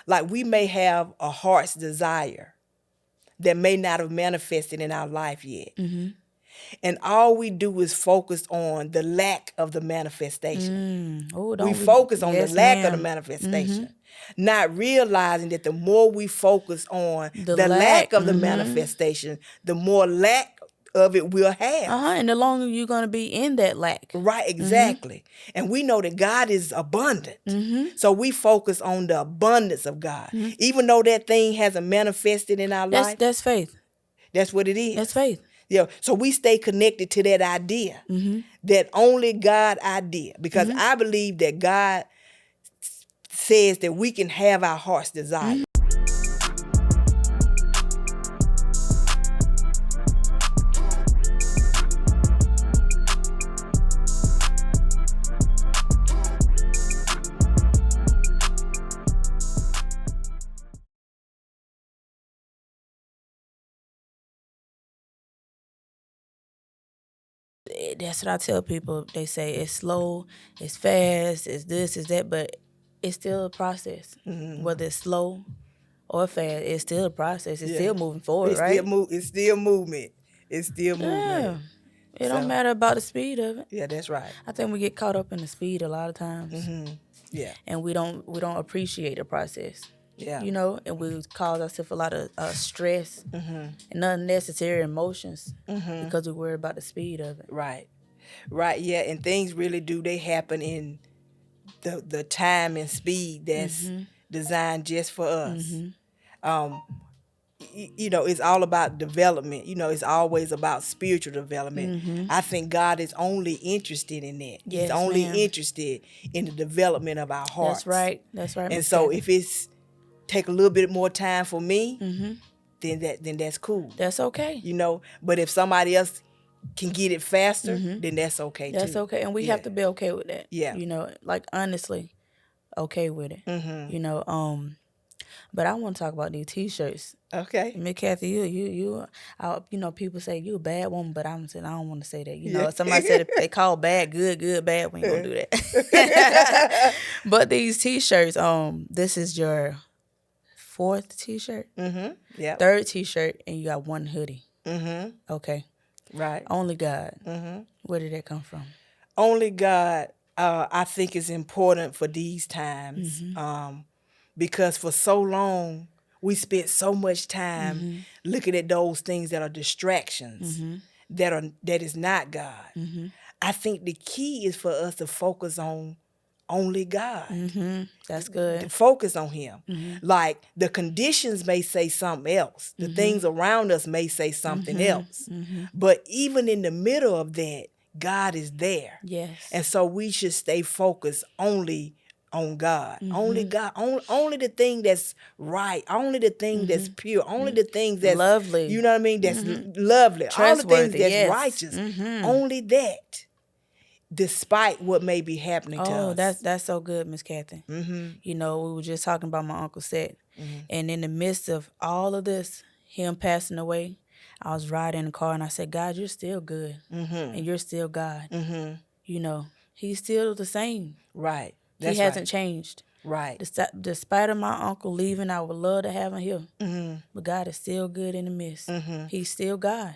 Like we may have a heart's desire that may not have manifested in our life yet. And all we do is focus on the lack of the manifestation. Oh, We don't focus on the Yes, lack of the ma'am. manifestation, not realizing that the more we focus on The the lack lack. of the manifestation, the more lack of it we'll have. And the longer you're going to be in that lack. Right, exactly. And we know that God is abundant. So we focus on the abundance of God. Even though that thing hasn't manifested in our life, That's faith. that's what it is. That's faith. Yeah. So we stay connected to that idea, that only God idea, because I believe that God says that we can have our heart's desire. That's what I tell people. They say it's slow, it's fast, it's this, it's that, but it's still a process. Whether it's slow or fast, it's still a process. It's still moving forward, right? It's still movement. It's still movement. It don't matter about the speed of it. Yeah, that's right. I think we get caught up in the speed a lot of times. Yeah. And we don't appreciate the process. Yeah. You know, and we cause ourselves a lot of stress and unnecessary emotions because we worry about the speed of it. Right. Right, yeah, and things really do, they happen in the time and speed that's designed just for us. You know, it's all about development. You know, it's always about spiritual development. I think God is only interested in that. Yes, He's only ma'am. interested in the development of our hearts. That's right. That's right. And Miss so Cathy. if it's take a little bit more time for me, then that's cool. That's okay. You know, but if somebody else can get it faster, then that's okay too. That's okay. And we have to be okay with that. Yeah. You know, like honestly, okay with it. You know, but I want to talk about these T-shirts. Okay. Miss Cathy, you know, people say you a bad woman, but I'm saying I don't want to say that. You know, somebody said if they call bad good, good bad, we ain't gonna do that. But these T-shirts, this is your fourth T-shirt, Yeah. third T-shirt, and you got one hoodie. Okay. Right. Only God. Where did that come from? Only God, I think, is important for these times, because for so long we spent so much time looking at those things that are distractions, that is not God. I think the key is for us to focus on only God. That's good. Focus on Him. Like the conditions may say something else. The things around us may say something else. But even in the middle of that, God is there. Yes. And so we should stay focused only on God. Only God. Only the thing that's right. Only the thing that's pure. Only the things that's lovely. You know what I mean? That's lovely. All the things Trustworthy, that's yes. righteous. Only that. Despite what may be happening to us. Oh, that's so good, Miss Cathy. You know, we were just talking about my Uncle Seth. And in the midst of all of this, him passing away, I was riding in the car and I said, God, you're still good. And you're still God. You know, He's still the same. Right. He hasn't changed. Right. Despite of my uncle leaving, I would love to have him here. But God is still good in the midst. He's still God.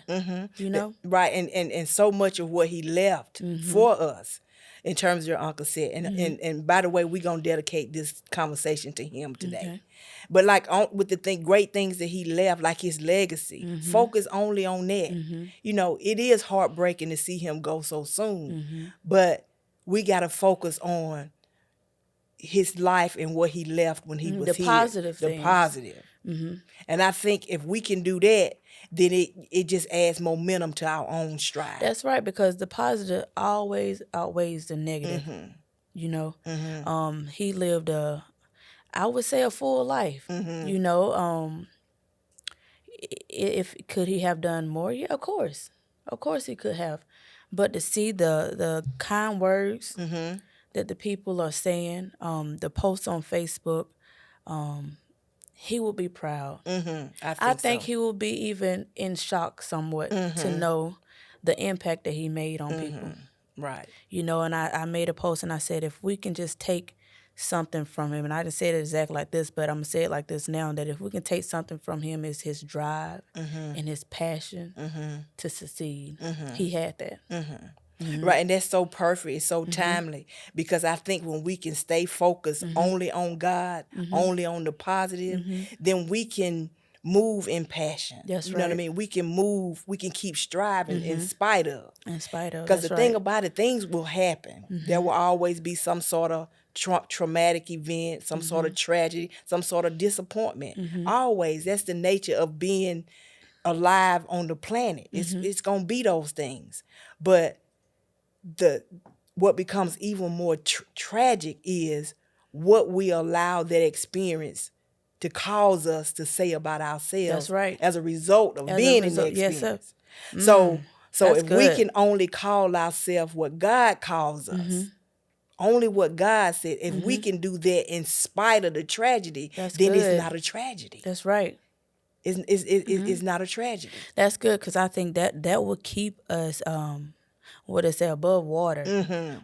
You know? Right. And so much of what He left for us in terms of your Uncle Seth. And by the way, we're going to dedicate this conversation to him today. Okay. But like with the great things that he left, like his legacy, focus only on that. You know, it is heartbreaking to see him go so soon. But we got to focus on his life and what he left when he was the here. Positive The things. positive. And I think if we can do that, then it just adds momentum to our own stride. That's right, because the positive always outweighs the negative. You know, he lived I would say a full life. You know, if could he have done more? Yeah, of course he could have. But to see the kind words that the people are saying, the posts on Facebook, he will be proud. I think he will be even in shock somewhat to know the impact that he made on people. Right. You know, and I made a post and I said, if we can just take something from him, and I didn't say it exactly like this, but I'm going to say it like this now, that if we can take something from him, is his drive and his passion to succeed. He had that. Right, and that's so perfect. It's so timely, because I think when we can stay focused only on God, only on the positive, then we can move in passion. That's you know what I right. mean? We can move, we can keep striving in spite of. In spite of, Because the that's thing right. about it, things will happen. There will always be some sort of traumatic event, some sort of tragedy, some sort of disappointment. Always. That's the nature of being alive on the planet. It's going to be those things. But what becomes even more tragic is what we allow that experience to cause us to say about ourselves. That's right. As a result of being in the Yes, experience. sir. So That's if we good. can only call ourselves what God calls us, only what God said, if we can do that in spite of the tragedy, That's then it's good. not a tragedy. That's right. It's not a tragedy. That's good, because I think that will keep us what they say, above water.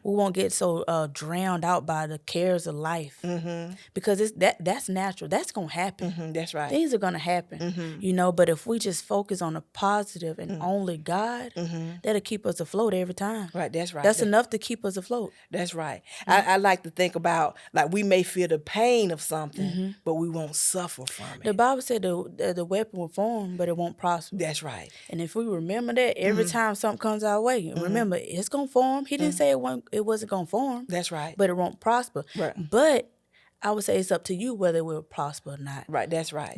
We won't get so drowned out by the cares of life, because that's natural. That's gonna happen. That's right. Things are gonna happen, But if we just focus on the positive and only God, that'll keep us afloat every time. Right, that's right. That's enough to keep us afloat. That's right. I like to think about, like, we may feel the pain of something, but we won't suffer from The it. Bible said the weapon will form, but it won't prosper. That's right. And if we remember that every time something comes our way, remember, it's going to form. He didn't say it wasn't going to form. That's right. But it won't prosper. Right. But I would say it's up to you whether it will prosper or not. Right, that's right.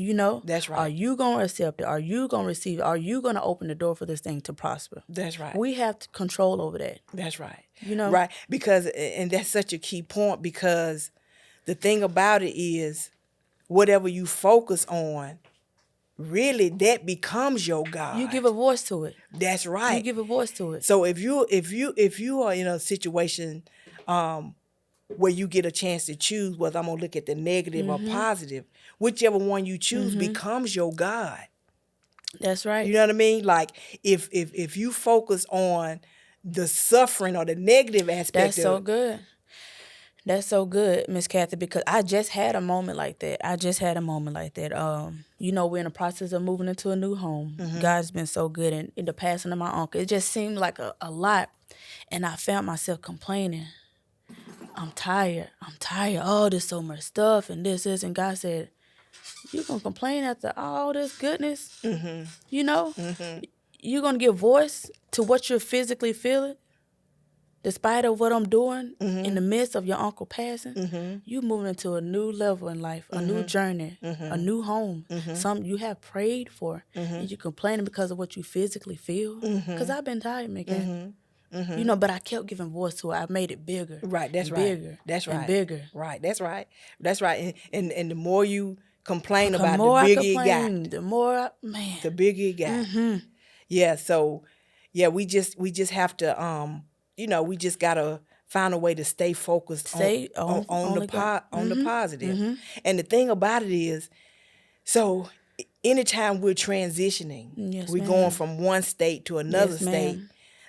That's right. Are you going to accept it? Are you going to receive it? Are you going to open the door for this thing to prosper? That's right. We have to control over that. That's right. Right. Because, and that's such a key point, because the thing about it is, whatever you focus on, really, that becomes your God. You give a voice to it. That's right. You give a voice to it. So if you are in a situation where you get a chance to choose whether I'm gonna look at the negative or positive, whichever one you choose becomes your God. That's right. You know what I mean? Like, if you focus on the suffering or the negative aspect, that's so good. That's so good, Miss Cathy, because I just had a moment like that. We're in the process of moving into a new home. God's been so good, and in the passing of my uncle, it just seemed like a lot. And I found myself complaining. I'm tired. Oh, there's so much stuff and this. And God said, you going to complain after all this goodness? You're going to give voice to what you're physically feeling? Despite of what I'm doing in the midst of your uncle passing, you moving into a new level in life, a new journey, a new home, something you have prayed for, and you're complaining because of what you physically feel. Because I've been tired, Mickey. But I kept giving voice to it. I made it bigger. Right, that's right. Bigger. That's right. And bigger. Right, that's right. That's right. And the more you complain about it, the bigger it got. The more, man. The bigger it got. Yeah, so, we just have to, we just got to find a way to stay focused on the positive. And the thing about it is, so anytime we're transitioning, we're going from one state to another state,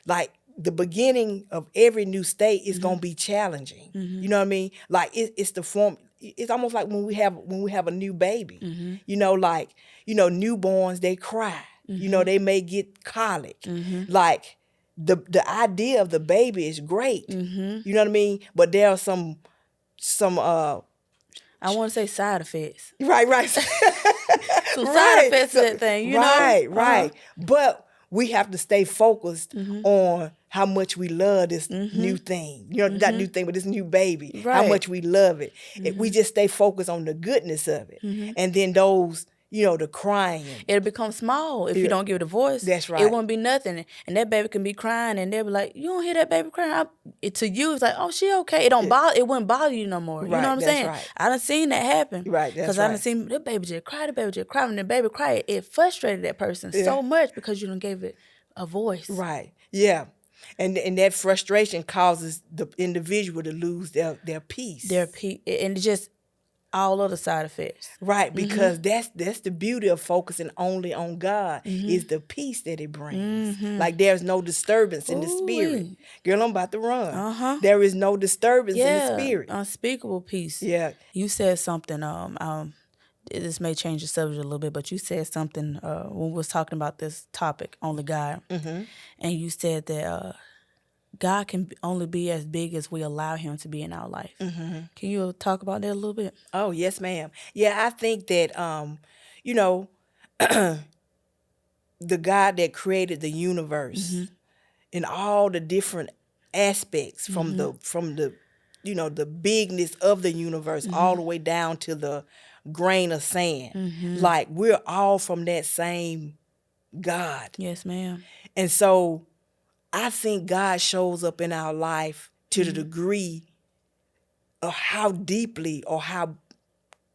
like, the beginning of every new state is gonna be challenging. You know what I mean? Like, it's the form. It's almost like when we have a new baby. Newborns, they cry. They may get colic. Like, the idea of the baby is great. You know what I mean? But there are some I want to say side effects. Right. Some side effects to that thing. Right. But we have to stay focused on how much we love this new thing. Not new thing, but this new baby. Right. How much we love it. If we just stay focused on the goodness of it. And then those, the crying. It'll become small if you don't give it a voice. That's right. It won't be nothing. And that baby can be crying, and they'll be like, you don't hear that baby crying? To you, it's like, oh, she okay. It wouldn't bother you no more. You know what I'm saying? Right. I done seen that happen. Right, that's Because I done seen the baby just cry. When the baby cried, it frustrated that person so much because you done gave it a voice. Right. Yeah. And that frustration causes the individual to lose their peace. And it just all other side effects. Right, because that's the beauty of focusing only on God is the peace that it brings. Like there's no disturbance in the spirit. Girl, I'm about to run. There is no disturbance in the spirit. Unspeakable peace. Yeah. You said something. This may change the subject a little bit, but you said something when we was talking about this topic, only God, and you said that God can only be as big as we allow Him to be in our life. Can you talk about that a little bit? Oh, yes, ma'am. Yeah, I think that you know, the God that created the universe and all the different aspects from the the bigness of the universe all the way down to the grain of sand. Like we're all from that same God. Yes, ma'am. And so I think God shows up in our life to the degree of how deeply or how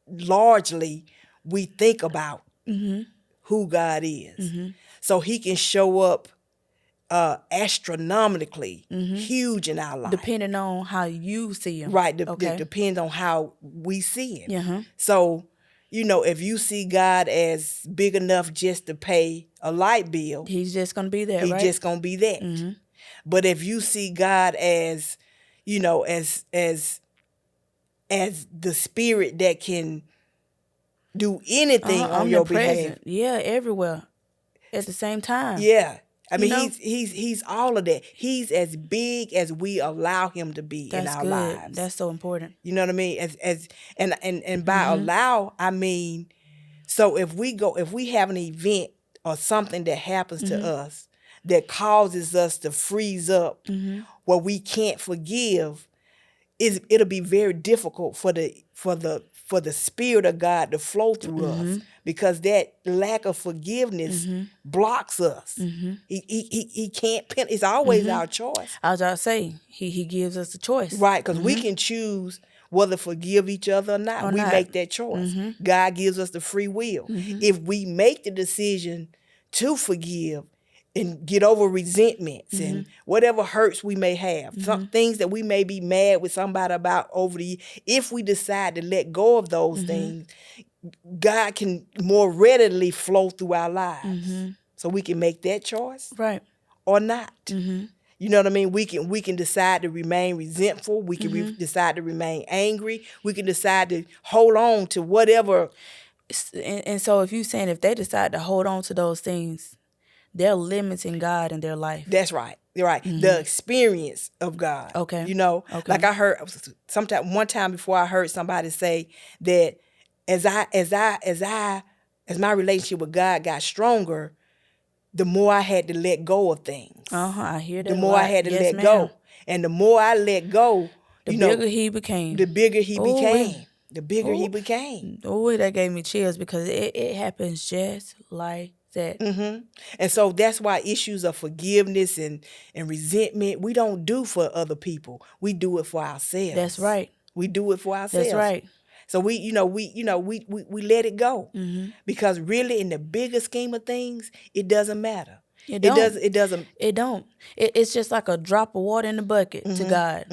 largely we think about who God is. So He can show up astronomically huge in our life. Depending on how you see Him. Right. Okay. Depends on how we see Him. Uh-huh. So, if you see God as big enough just to pay a light bill, He's just going to be there, He's right? just going to be that. But if you see God as, as the spirit that can do anything on your behalf. Yeah, everywhere at the same time. Yeah. I mean, he's all of that. He's as big as we allow him to be in our lives. That's so important. You know what I mean? And by allow, I mean, so if we have an event or something that happens to us that causes us to freeze up where we can't forgive, it'll be very difficult for the Spirit of God to flow through us, because that lack of forgiveness blocks us. He can't pin. It's always our choice. I was about to say, he gives us the choice. Right, because we can choose whether to forgive each other or not. We make that choice. God gives us the free will. If we make the decision to forgive and get over resentments and whatever hurts we may have, some things that we may be mad with somebody about over the years, if we decide to let go of those things, God can more readily flow through our lives. So we can make that choice, right, or not. You know what I mean? We can decide to remain resentful. We can decide to remain angry. We can decide to hold on to whatever. And so if you're saying if they decide to hold on to those things, they're limiting God in their life. That's right. You're right. The experience of God. Okay. Okay. Like I heard one time before, I heard somebody say that as my relationship with God got stronger, the more I had to let go of things. I hear that. The more I had to let go. And the more I let go, the bigger he became. The bigger he became. The bigger he became. Oh, that gave me chills, because it happens just like that. And so that's why issues of forgiveness and resentment, we don't do for other people. We do it for ourselves. That's right. We do it for ourselves. That's right. So we let it go, because really, in the bigger scheme of things, it doesn't matter. It doesn't. It's just like a drop of water in the bucket to God.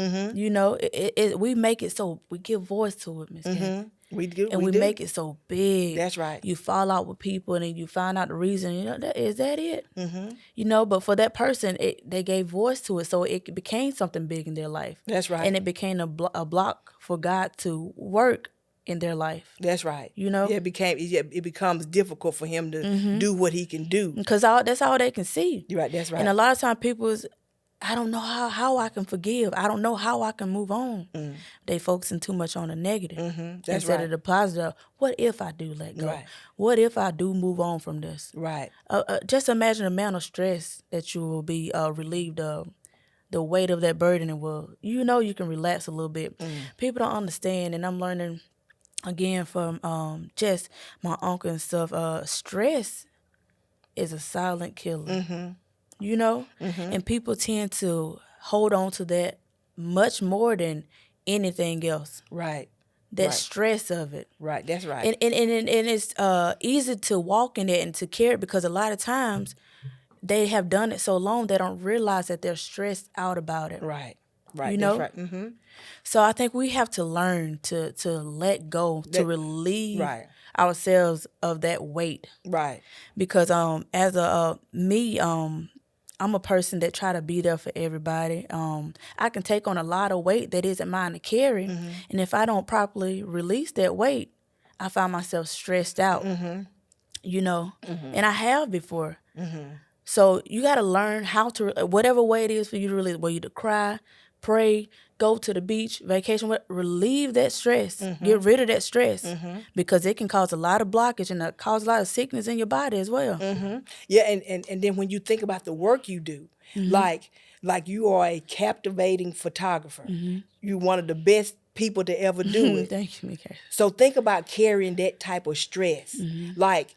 We make it so, we give voice to it, Miss Cathy. We do. And we make it so big. That's right. You fall out with people and then you find out the reason. Is that it? But for that person, they gave voice to it, so it became something big in their life. That's right. And it became a block for God to work in their life. That's right. Yeah, it becomes difficult for him to do what he can do, because that's all they can see. You're right. That's right. And a lot of times people I don't know how I can forgive. I don't know how I can move on. They focusing too much on the negative instead of the positive. What if I do let go? Right. What if I do move on from this? Right. Just imagine the amount of stress that you will be relieved of, the weight of that burden, and you can relax a little bit. People don't understand, and I'm learning again from just my uncle and stuff. Stress is a silent killer. And people tend to hold on to that much more than anything else. Right. That stress of it. Right, that's right. And it's easy to walk in it and to carry it, because a lot of times they have done it so long they don't realize that they're stressed out about it. Right. Right. You That's know? right. Mm-hmm. So I think we have to learn to let go, to relieve Right. ourselves of that weight. Right. Because as a me, I'm a person that try to be there for everybody. I can take on a lot of weight that isn't mine to carry, and if I don't properly release that weight, I find myself stressed out. You know, and I have before. So you got to learn how to, whatever way it is for you to release, whether you to cry, pray, go to the beach, vacation, relieve that stress. Get rid of that stress because it can cause a lot of blockage and cause a lot of sickness in your body as well. Yeah, and then when you think about the work you do, like you are a captivating photographer. You're one of the best people to ever do it. Thank you, Mika. So think about carrying that type of stress. Like,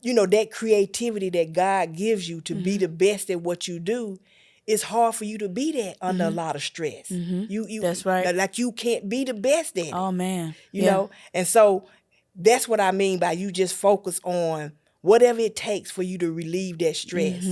you know, that creativity that God gives you to be the best at what you do, it's hard for you to be that under a lot of stress. You That's right. like you can't be the best at it. Oh, man. You know? And so that's what I mean by you just focus on whatever it takes for you to relieve that stress.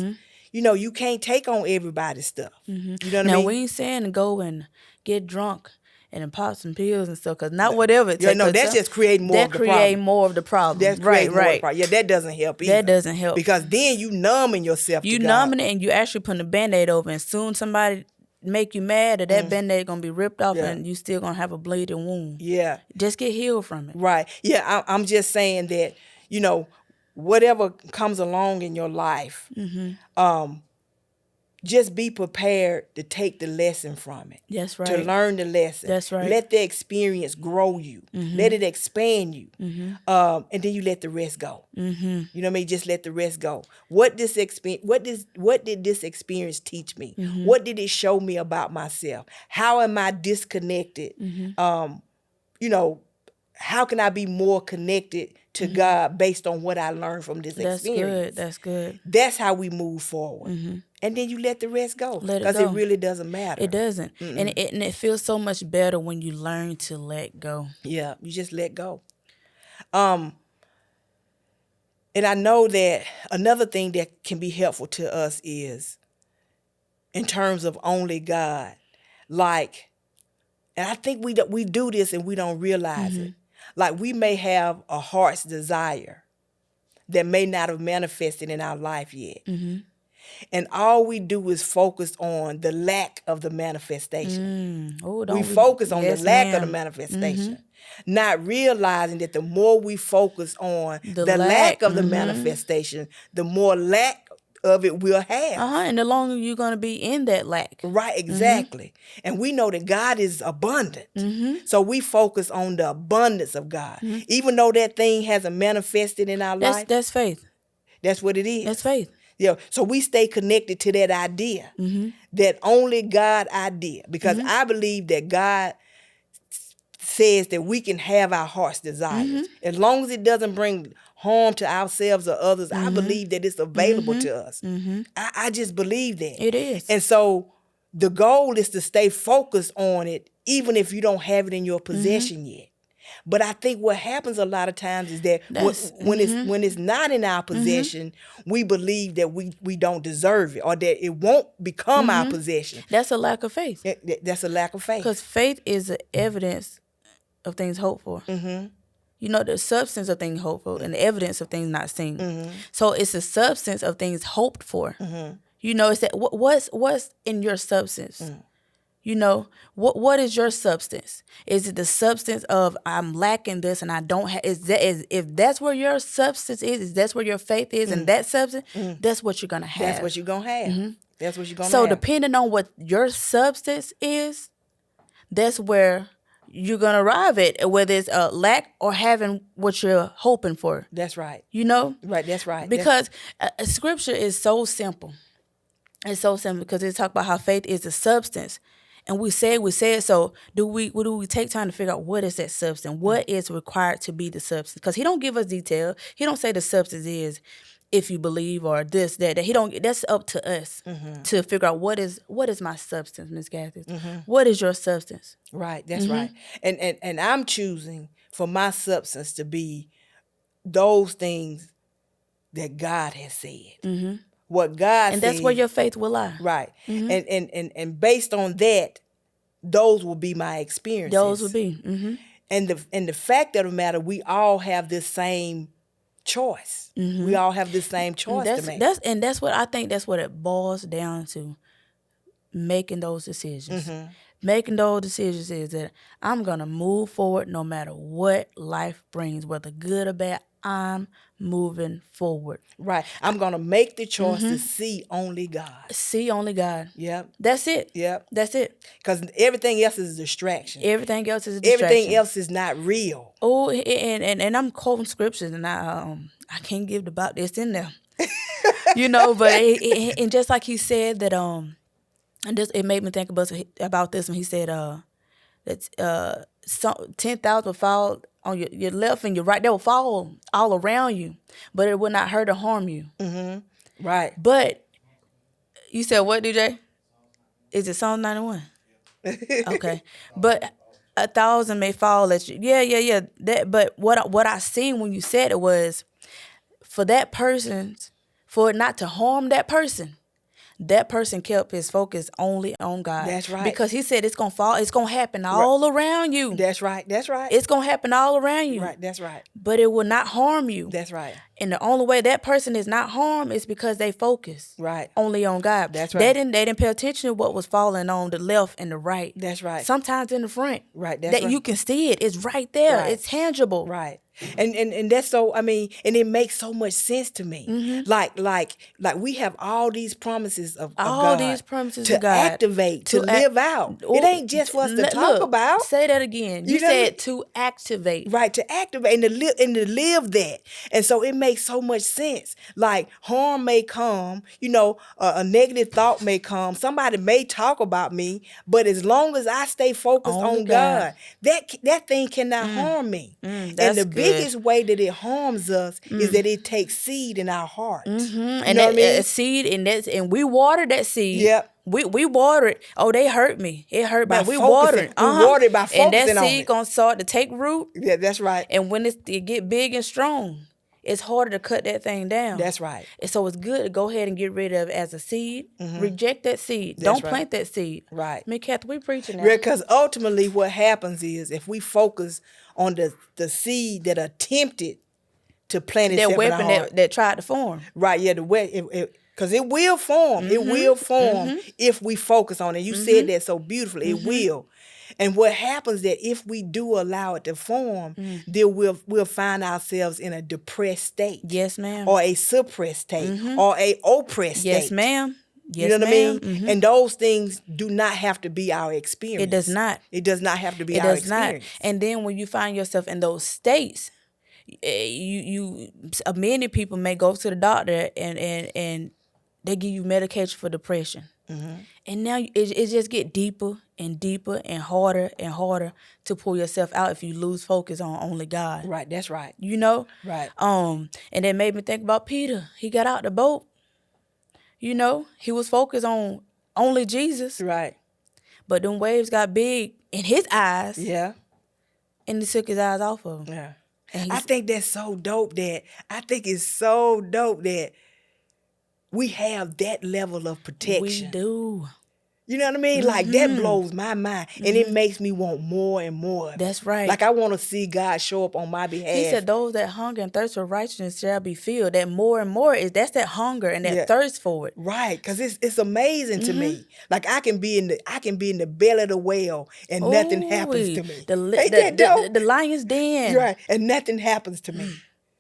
You know, you can't take on everybody's stuff. You know what Now, I mean? we ain't saying to go and get drunk and then pop some pills and stuff, because not whatever it Yeah, takes. no, that's just creating more of the problem. That create more of the problem. That's creating more of the problem. Yeah, that doesn't help either. That doesn't help. Because then you numbing yourself You to God. numbing it and you actually putting a Band-Aid over, and soon somebody make you mad that Band-Aid going to be ripped off and you still going to have a bleeding wound. Yeah. Just get healed from it. Right. Yeah, I'm just saying that, you know, whatever comes along in your life, just be prepared to take the lesson from it. That's right. To learn the lesson. That's right. Let the experience grow you. Let it expand you. And then you let the rest go. You know what I mean? Just let the rest go. What did this experience teach me? What did it show me about myself? How am I disconnected? You know, how can I be more connected to God based on what I learned from this experience? That's good. That's how we move forward. And then you let the rest go. Because it really doesn't matter. It doesn't. And it feels so much better when you learn to let go. Yeah, you just let go. And I know that another thing that can be helpful to us is in terms of only God. Like, and I think we do this and we don't realize it. Like, we may have a heart's desire that may not have manifested in our life yet. And all we do is focus on the lack of the manifestation. We focus on the lack of the manifestation, not realizing that the more we focus on the lack of the manifestation, the more lack of it we'll have. And the longer you're going to be in that lack. Right, exactly. And we know that God is abundant. So we focus on the abundance of God. Even though that thing hasn't manifested in our life. That's faith. That's what it is. That's faith. Yeah, so we stay connected to that idea, that only God idea, because I believe that God says that we can have our heart's desires. As long as it doesn't bring harm to ourselves or others, I believe that it's available to us. I just believe that. It is. And so the goal is to stay focused on it, even if you don't have it in your possession yet. But I think what happens a lot of times is that when it's not in our possession, we believe that we don't deserve it or that it won't become our possession. That's a lack of faith. That's a lack of faith. Because faith is the evidence of things hoped for. You know, the substance of things hoped for and the evidence of things not seen. So it's the substance of things hoped for. You know, it's that what's in your substance? You know, what is your substance? Is it the substance of I'm lacking this and I don't have? If that's where your substance is that's where your faith is, and that substance, that's what you're gonna have. That's what you're gonna have. That's what you're gonna have. So depending on what your substance is, that's where you're gonna arrive at, whether it's a lack or having what you're hoping for. That's right. You know, right. That's right. Because Scripture is so simple. It's so simple because it talks about how faith is a substance. And we say it. So do we take time to figure out what is that substance? What is required to be the substance? Because he don't give us detail. He don't say the substance is if you believe or this, that. He don't. That's up to us to figure out what is my substance, Miss Cathy. What is your substance? Right. That's right. And I'm choosing for my substance to be those things that God has said. what God And said. that's where your faith will lie. Right. And based on that, those will be my experiences. Those would be. And the fact of the matter, we all have this same choice. We all have this same choice to make. That's what I think. That's what it boils down to. Making those decisions. Making those decisions is that I'm gonna move forward no matter what life brings, whether good or bad. I'm moving forward. Right. I'm gonna make the choice to see only God. See only God. Yep. That's it. Yep. That's it. Because everything else is a distraction. Everything else is a distraction. Everything else is not real. Oh, and I'm quoting scriptures, and I can't give about this in there, but and just like he said that and this it made me think about this when he said that 10,000 will fall on your left and your right, they will fall all around you, but it will not hurt or harm you. Right. But you said what, DJ? Is it Psalm 91? Okay, but 1,000 may fall at you. Yeah. But what I seen when you said it was for it not to harm that person. That person kept his focus only on God. That's right. Because he said it's going to fall. It's going to happen all around you. That's right. It's going to happen all around you. Right. That's right. But it will not harm you. That's right. And the only way that person is not harmed is because they focus only on God. That's right. They didn't pay attention to what was falling on the left and the right. That's right. Sometimes in the front. Right. That's right. You can see it. It's right there. Right. It's tangible. Right. And that's so, and it makes so much sense to me. Like we have all these promises of God. These promises to of God. Activate, to live out. It ain't just for us to talk about. Say that again. You said to activate. Right, to activate and to live that. And so it makes so much sense. Like harm may come, a negative thought may come. Somebody may talk about me, but as long as I stay focused on God, that thing cannot harm me. And the biggest way that it harms us is that it takes seed in our heart. And know what I mean? A seed, and we water that seed. Yep. We water it. Oh, they hurt me. It hurt by we water it. We water it by focusing on it. And that seed gonna start to take root. Yeah, that's right. And when it get big and strong, it's harder to cut that thing down. That's right. And so it's good to go ahead and get rid of it as a seed. Reject that seed. Don't plant that seed. Right. I mean, Cathy, we preaching that. Because ultimately what happens is if we focus on the seed that attempted to plant itself that weapon in our heart, that tried to form. Right, yeah, because it will form. It will form if we focus on it. You said that so beautifully. It will. And what happens that if we do allow it to form, then we'll find ourselves in a depressed state. Yes, ma'am. Or a suppressed state. Or a oppressed state. Yes, ma'am. Yes, you know what I mean? And those things do not have to be our experience. It does not. It does not have to be our experience. Not. And then when you find yourself in those states, many people may go to the doctor and they give you medication for depression. And now it just get deeper and deeper and harder to pull yourself out if you lose focus on only God. Right, that's right. Right. And that made me think about Peter. He got out the boat. He was focused on only Jesus. Right. But them waves got big in his eyes. Yeah. And he took his eyes off of him. Yeah. I think that's so dope it's so dope that we have that level of protection. We do. You know what I mean? Like, that blows my mind. And it makes me want more and more. That's right. Like, I want to see God show up on my behalf. He said, those that hunger and thirst for righteousness shall be filled. That more and more that's that hunger and that thirst for it. Right. Because it's amazing to me. Like, I can be in the belly of the whale and nothing happens to me. The lion's den. Right. And nothing happens to me.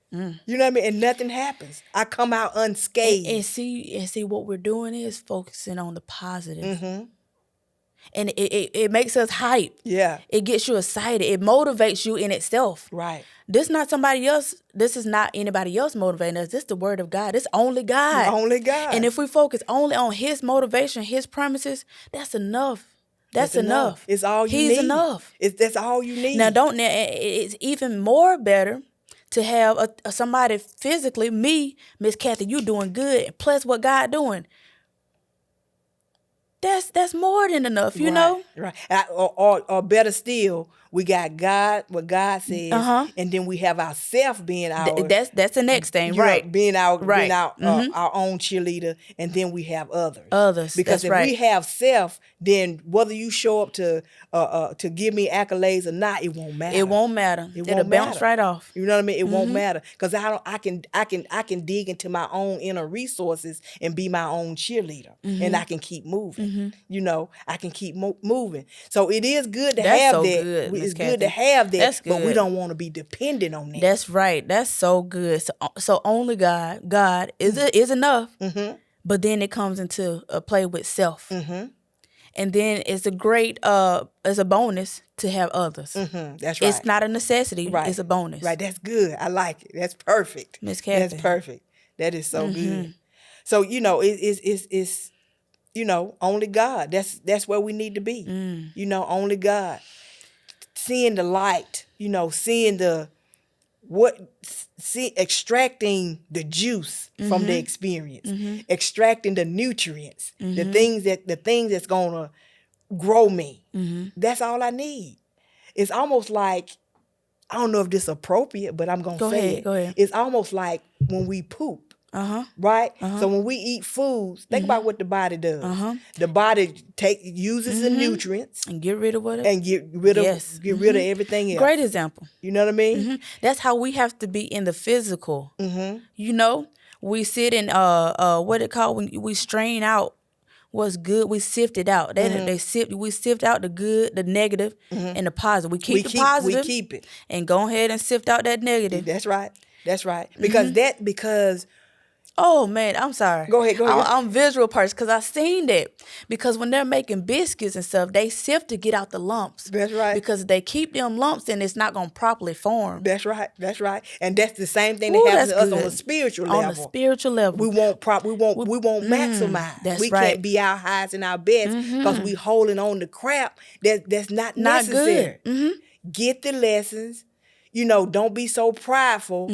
You know what I mean? And nothing happens. I come out unscathed. And see what we're doing is focusing on the positive. And it makes us hype. Yeah. It gets you excited. It motivates you in itself. Right. This is not somebody else. This is not anybody else motivating us. This is the word of God. This is only God. Only God. And if we focus only on his motivation, his promises, that's enough. That's enough. It's all you need. He's enough. That's all you need. Now, it's even more better to have somebody physically, me, Miss Cathy, you doing good, plus what God doing. That's more than enough, you know? Right. Or better still, We got God, what God says, and then we have ourself being our That's the next thing, right? being our Right. our own cheerleader, and then we have others. Because That's if right. we have self, then whether you show up to give me accolades or not, it won't matter. It won't matter. It'll bounce right off. You know what I mean? It won't matter because I can dig into my own inner resources and be my own cheerleader, and I can keep moving. You know, I can keep moving. So it is good to That's have so that. good, Miss It's Cathy. good to have that, That's but we good. don't want to be dependent on that. That's right. That's so good. So only God is enough. But then it comes into a play with self. And then it's a great it's a bonus to have others. That's right. It's not a necessity. Right. It's a bonus. Right. That's good. I like it. That's perfect. Miss Cathy. That's perfect. That is so good. So it's only God. That's where we need to be. Only God. Seeing the light. Seeing extracting the juice from the experience, extracting the nutrients, the things that's gonna grow me. That's all I need. It's almost like, I don't know if this is appropriate, but I'm gonna say it. Go ahead. It's almost like when we poop. Right? So when we eat foods, think about what the body does. The body uses the nutrients And get rid of whatever. and get rid of everything else. Great example. You know what I mean? That's how we have to be in the physical. We sit in what it called when we strain out what's good. We sift it out. We sift out the good, the negative, and the positive. We keep the positive. We keep it. And go ahead and sift out that negative. That's right. That's right. Because oh man, I'm sorry. Go ahead. I'm a visual person because I seen that. Because when they're making biscuits and stuff, they sift to get out the lumps. That's right. Because if they keep them lumps, then it's not gonna properly form. That's right. And that's the same thing that happens to us on the spiritual level. On the spiritual level, we won't maximize. That's we right. can't be our highest and our best because we holding on to crap that's not necessary. Good. Get the lessons. Don't be so prideful.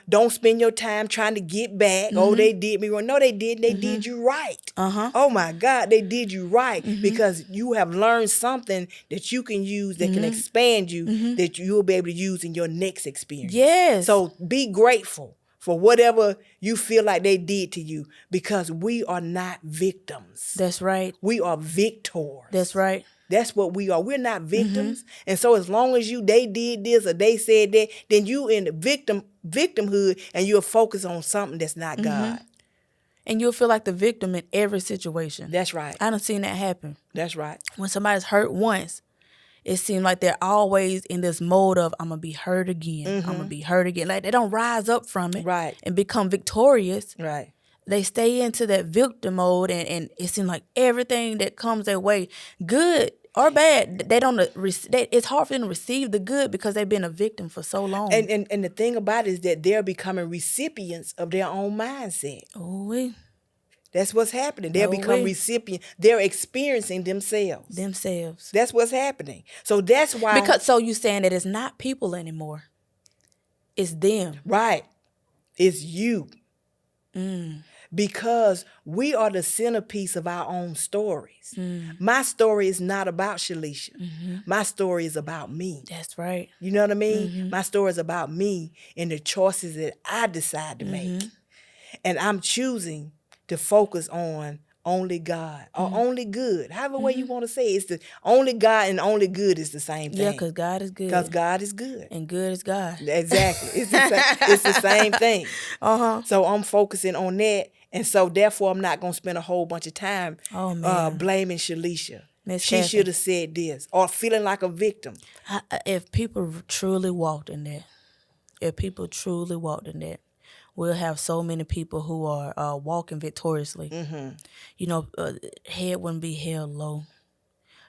Don't spend your time trying to get back. Oh, they did me wrong. No, they didn't. They did you right. Oh my God, they did you right because you have learned something that you can use that can expand you, that you'll be able to use in your next experience. Yes. So be grateful for whatever you feel like they did to you, because we are not victims. That's right. We are victors. That's right. That's what we are. We're not victims. And so as long as they did this or they said that, then you in the victimhood and you're focused on something that's not God. And you'll feel like the victim in every situation. That's right. I done seen that happen. That's right. When somebody's hurt once, it seems like they're always in this mode of, I'm going to be hurt again. I'm going to be hurt again. Like they don't rise up from it. Right. And become victorious. Right. They stay into that victim mode, and it seems like everything that comes their way, good or bad, it's hard for them to receive the good because they've been a victim for so long. And the thing about it is that they're becoming recipients of their own mindset. Oh, that's what's happening. They're becoming recipients. They're experiencing themselves. That's what's happening. So that's why. So you're saying that it's not people anymore. It's them. Right. It's you. Because we are the centerpiece of our own stories. My story is not about Shalisha. My story is about me. That's right. You know what I mean? My story is about me and the choices that I decide to make. And I'm choosing to focus on only God or only good. However way you want to say it. It's the only God and only good is the same thing. Yeah, because God is good. Because God is good. And good is God. Exactly. It's the same thing. So I'm focusing on that. And so therefore I'm not going to spend a whole bunch of time blaming Shalisha. She should have said this, or feeling like a victim. If people truly walked in that, we'll have so many people who are walking victoriously. Head wouldn't be held low.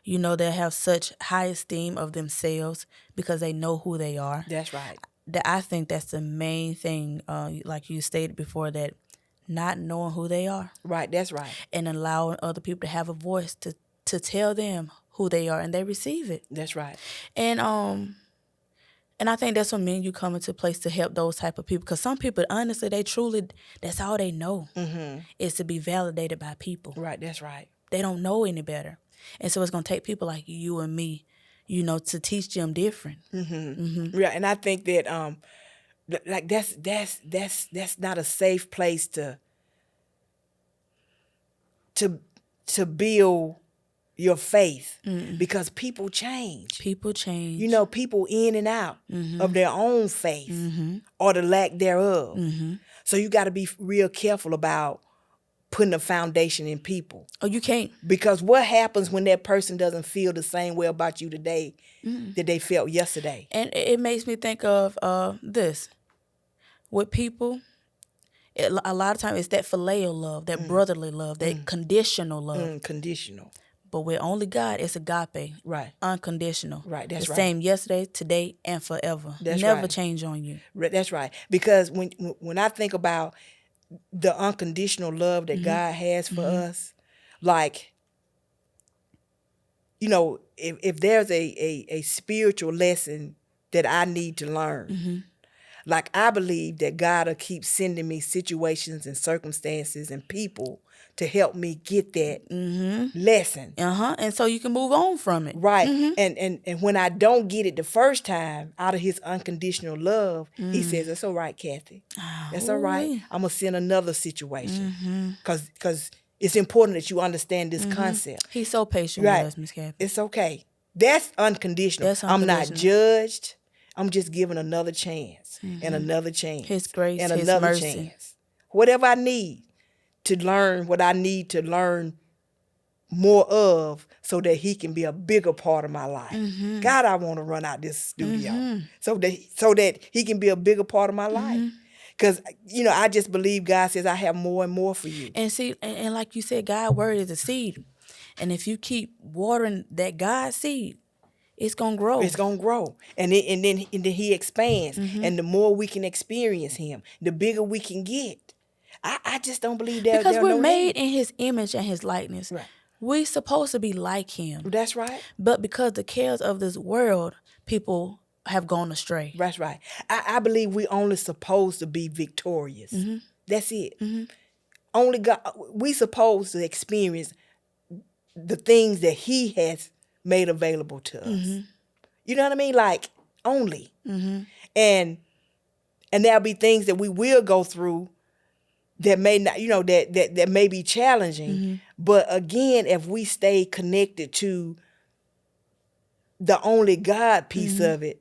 They'll have such high esteem of themselves because they know who they are. That's right. I think that's the main thing, like you stated before, that not knowing who they are. Right, that's right. And allowing other people to have a voice to tell them who they are, and they receive it. That's right. And I think that's when me and you come into place to help those type of people. Because some people, honestly, that's all they know is to be validated by people. Right, that's right. They don't know any better. And so it's going to take people like you and me to teach them different. Yeah, and I think that like that's not a safe place to build your faith because people change. People change. You know, people in and out of their own faith or the lack thereof. So you got to be real careful about putting a foundation in people. Oh, you can't. Because what happens when that person doesn't feel the same way about you today that they felt yesterday? And it makes me think of this. With people, a lot of times it's that filial love, that brotherly love, that conditional love. Conditional. But with only God, it's agape. Right. Unconditional. Right, that's the right. same yesterday, today, and forever. That's Never right. change on you. That's right. Because when I think about the unconditional love that God has for us, like, you know, if there's a spiritual lesson that I need to learn, like I believe that God will keep sending me situations and circumstances and people to help me get that lesson. And so you can move on from it. Right. And when I don't get it the first time, out of his unconditional love, he says, "It's all right, Cathy. That's all right. I'm going to send another situation." Because it's important that you understand this concept. He's so patient Right. with us, Miss Cathy. It's okay. That's unconditional. That's I'm not unconditional. judged. I'm just given another chance and another chance. His grace, and his another mercy. chance. Whatever I need to learn, what I need to learn more of, so that he can be a bigger part of my life. God, I want to run out this studio so that he can be a bigger part of my life. Because, you know, I just believe God says I have more and more for you. And see, and like you said, God's word is a seed. And if you keep watering that God seed, it's going to grow. It's going to grow. And then he expands. And the more we can experience him, the bigger we can get. I just don't believe that. Because we're made in his image and his likeness. Right. We're supposed to be like him. That's right. But because the cares of this world, people have gone astray. That's right. I believe we only supposed to be victorious. That's it. Only God. We supposed to experience the things that he has made available to us. You know what I mean? Like, only. And there'll be things that we will go through that may not, you know, that may be challenging. But again, if we stay connected to the only God piece of it,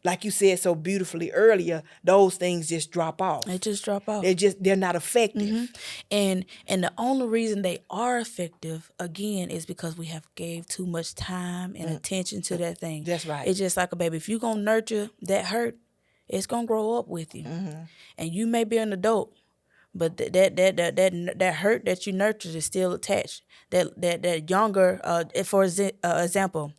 like you said so beautifully earlier, those things just drop off. They just drop off. They're not effective. And the only reason they are effective, again, is because we have gave too much time and attention to that thing. That's right. It's just like a baby. If you're going to nurture that hurt, it's going to grow up with you. And you may be an adult, but that hurt that you nurtured is still attached. That younger, for example,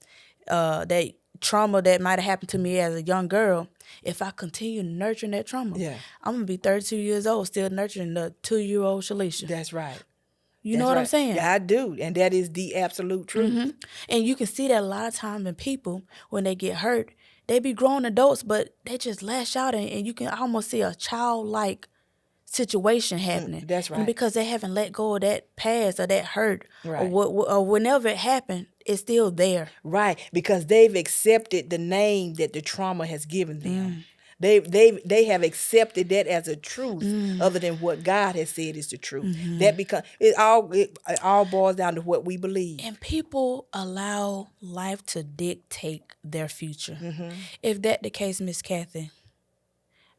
that trauma that might have happened to me as a young girl, if I continue nurturing that trauma, I'm going to be 32 years old still nurturing the 2-year-old Shalisha. That's right. You know what I'm saying? Yeah, I do. And that is the absolute truth. And you can see that a lot of times in people, when they get hurt, they be grown adults, but they just lash out, and you can almost see a childlike situation happening. That's right. And because they haven't let go of that past or that hurt, or whenever it happened, it's still there. Right, because they've accepted the name that the trauma has given them. They have accepted that as a truth, other than what God has said is the truth. That it all boils down to what we believe. And people allow life to dictate their future. If that the case, Miss Cathy,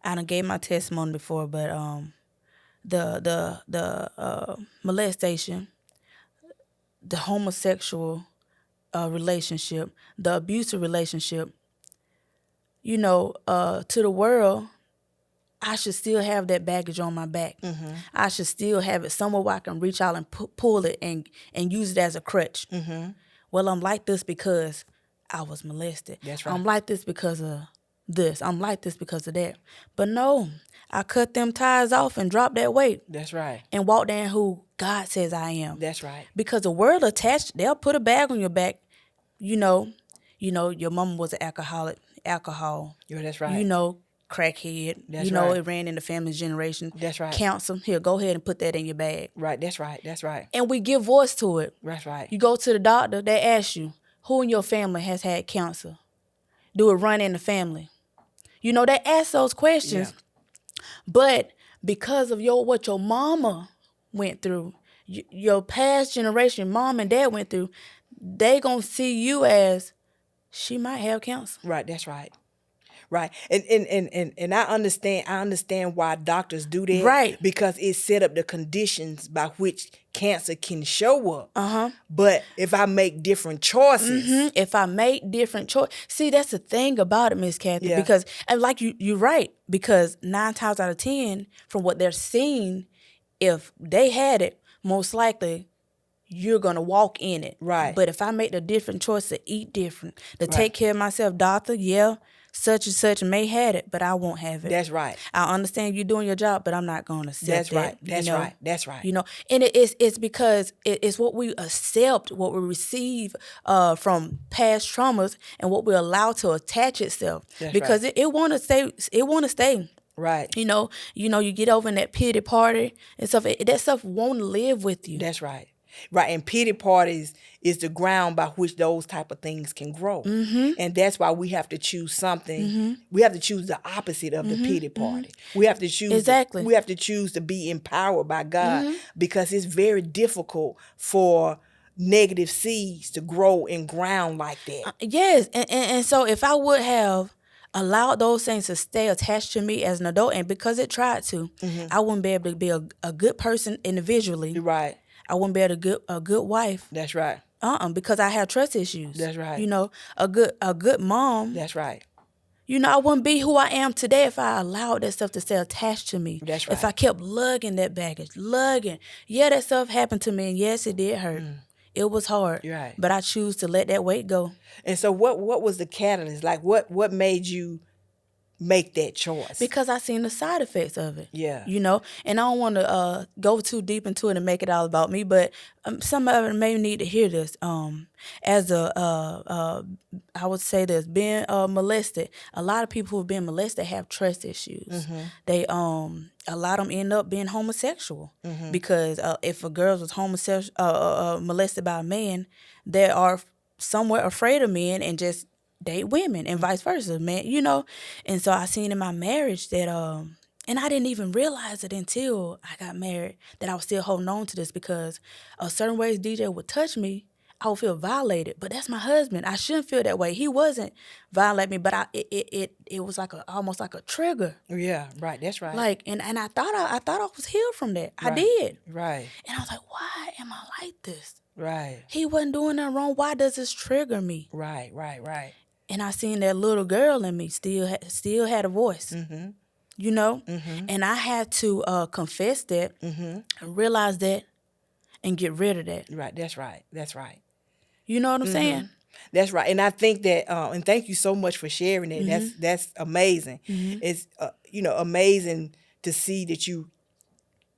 I done gave my testimony before, but the molestation, the homosexual relationship, the abusive relationship, you know, to the world, I should still have that baggage on my back. I should still have it somewhere where I can reach out and pull it and use it as a crutch. Well, I'm like this because I was molested. That's right. I'm like this because of this. I'm like this because of that. But no, I cut them ties off and dropped that weight. That's right. And walked in who God says I am. That's right. Because the world attached, they'll put a bag on your back. You know, your mama was an alcoholic, alcohol. Yeah, that's right. You know, crackhead. That's right. It ran in the family's generation. That's right. Cancer. Here, go ahead and put that in your bag. Right, that's right. That's right. And we give voice to it. That's right. You go to the doctor, they ask you, who in your family has had cancer? Do it run in the family? You know, they ask those questions, but because of what your mama went through, your past generation, mom and dad went through, they gonna see you as she might have cancer. Right, that's right. Right. And I understand why doctors do that. Right. Because it set up the conditions by which cancer can show up. Uh-huh. But if I make different choices. If I make different choice. See, that's the thing about it, Miss Cathy. Yeah. Because, and like you're right, because 9 times out of 10, from what they're seeing, if they had it, most likely you're going to walk in it. Right. But if I make the different choice to eat different, to take care of myself, doctor, yeah, such and such may have it, but I won't have it. That's right. I understand you doing your job, but I'm not going to accept That's it. right. That's you know? right. That's right. You know, and it's because it's what we accept, what we receive from past traumas, and what we allow to attach itself. That's because right. it want to stay. It want to stay. Right. You know, you get over in that pity party and stuff. That stuff won't live with you. That's right. Right, and pity parties is the ground by which those type of things can grow. Mm-hmm. And that's why we have to choose something. Mm-hmm. We have to choose the opposite of the pity party. We have to choose Exactly. We have to choose to be empowered by God, because it's very difficult for negative seeds to grow in ground like that. Yes, and so if I would have allowed those things to stay attached to me as an adult, and because it tried to, I wouldn't be able to be a good person individually. Right. I wouldn't be able to be a good wife. That's right. Because I have trust issues. That's right. You know, a good mom. That's right. You know, I wouldn't be who I am today if I allowed that stuff to stay attached to me. That's right. If I kept lugging that baggage, yeah, that stuff happened to me, and yes, it did hurt. It was hard. Right. But I choose to let that weight go. And so, what was the catalyst? Like, what made you make that choice? Because I seen the side effects of it. Yeah. You know, and I don't want to go too deep into it and make it all about me, but some of it may need to hear this. As I would say this, being molested, a lot of people who've been molested have trust issues. They a lot of them end up being homosexual because if a girl was homosexual molested by a man, they are somewhat afraid of men and just date women and vice versa, man, you know. And so I seen in my marriage that and I didn't even realize it until I got married, that I was still holding on to this, because certain ways DJ would touch me, I would feel violated. But that's my husband. I shouldn't feel that way. He wasn't violating me, but it was like almost like a trigger. Yeah, right. That's right. Like and I thought I was healed from that. Right. I did. Right. And I was like, why am I like this? Right. He wasn't doing nothing wrong. Why does this trigger me? Right. And I seen that little girl in me still had a voice, you know? And I had to confess that, and realize that, and get rid of that. Right, that's right. That's right. You know what I'm saying? That's right. And I think that, and thank you so much for sharing that. That's amazing. It's, amazing to see that you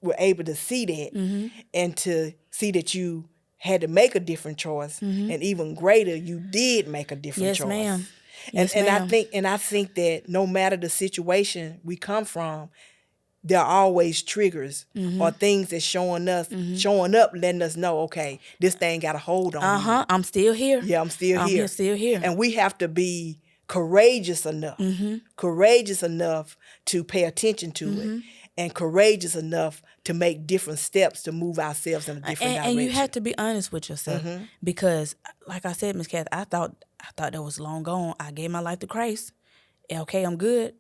were able to see that, and to see that you had to make a different choice, and even greater, you did make a different choice. Ma'am. And I think that no matter the situation we come from, there are always triggers or things that's showing up, letting us know, okay, this thing got a hold on me. I'm still here. Yeah, I'm still here. Still here. And we have to be courageous enough to pay attention to it, and courageous enough to make different steps to move ourselves in a different direction. And you have to be honest with yourself, because, like I said, Miss Cathy, I thought that was long gone. I gave my life to Christ. Okay, I'm good.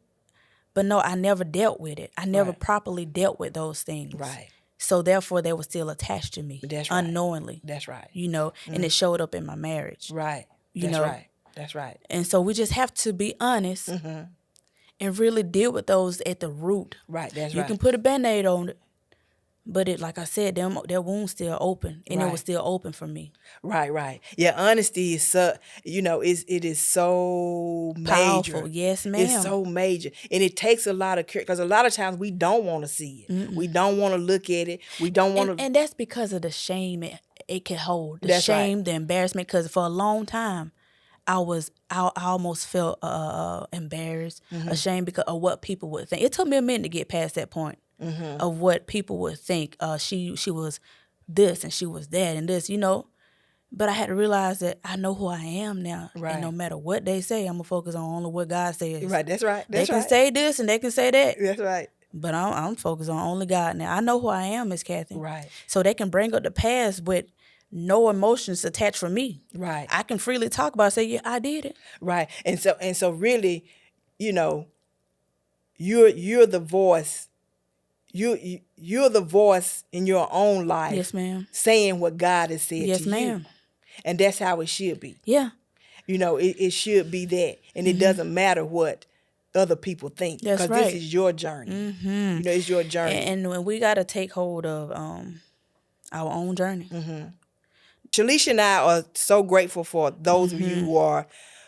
But no, I never dealt with it. I never properly dealt with those things. Right. So therefore, they were still attached to me. That's right. Unknowingly. That's right. You know, and it showed up in my marriage. Right. That's right. That's right. And so we just have to be honest and really deal with those at the root. Right. That's You right. can put a Band-Aid on it, but it, like I said, their wound's still open, and it was still open for me. Right. Yeah, honesty is so, it is so major. Powerful. Yes, ma'am. It's so major, and it takes a lot of care, because a lot of times we don't want to see it. We don't want to look at it. We don't want to. And that's because of the shame it can hold. The That's shame, right. the embarrassment. Because for a long time, I almost felt embarrassed, ashamed because of what people would think. It took me a minute to get past that point of what people would think. She was this and she was that and this, But I had to realize that I know who I am now. Right. And no matter what they say, I'm going to focus on only what God says. Right, that's right. They That's can right. say this and they can say that. That's right. But I'm focused on only God now. I know who I am, Miss Cathy. Right. So they can bring up the past with no emotions attached from me. Right. I can freely talk about it, say, yeah, I did it. Right. And so really, you know, you're the voice. You're the voice in your own life. Yes, ma'am. Saying what God has said Yes, to you. ma'am. And that's how it should be. Yeah. You know, it should be that. And it doesn't matter what other people think. That's Because right. this is your journey. You know, it's your journey. And when we got to take hold of our own journey. Shalisha and I are so grateful for those of you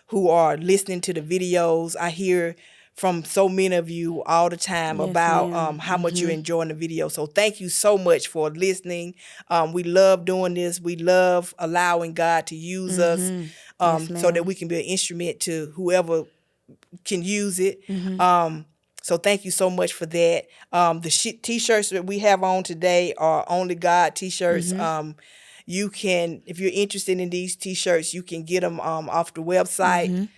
who are listening to the videos. I hear from so many of you all the time Yes, about ma'am. how much you're enjoying the video. So thank you so much for listening. We love doing this. We love allowing God to use us Yes, so that ma'am. we can be an instrument to whoever can use it. So thank you so much for that. The t-shirts that we have on today are Only God t-shirts. You can, if you're interested in these t-shirts, you can get them off the website.